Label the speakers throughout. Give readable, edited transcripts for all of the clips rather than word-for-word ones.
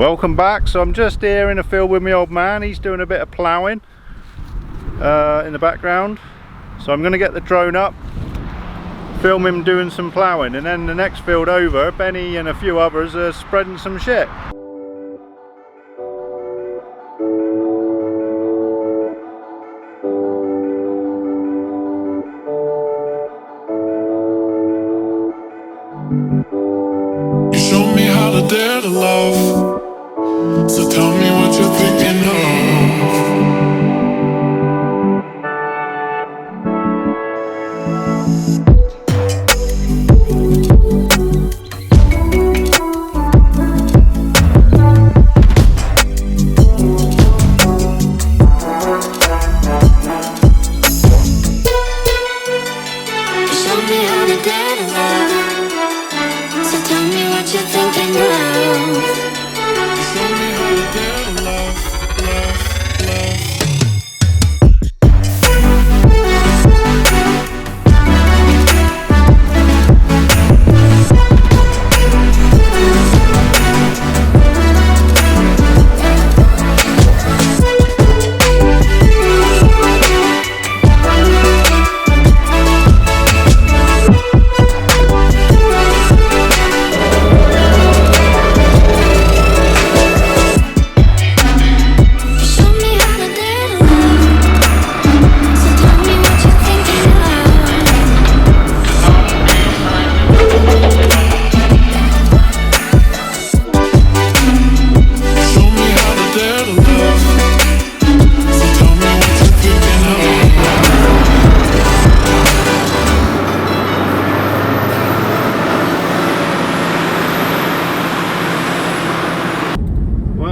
Speaker 1: Welcome back. So I'm just here in a field with my old man. He's doing a bit of ploughing in the background. So I'm going to get the drone up, film him doing some ploughing, and then the next field over, Benny and a few others are spreading some shit.
Speaker 2: You showed me how to dare to love, so tell me what you're thinking of. You showed me how to dare to love, so tell me what you're thinking of. You showed me how to dare to love, love, love.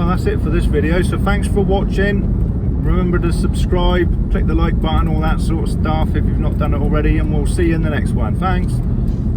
Speaker 1: That's it for this video, so thanks for watching. Remember to subscribe, click the like button, all that sort of stuff if you've not done it already, and we'll see you in the next one. Thanks.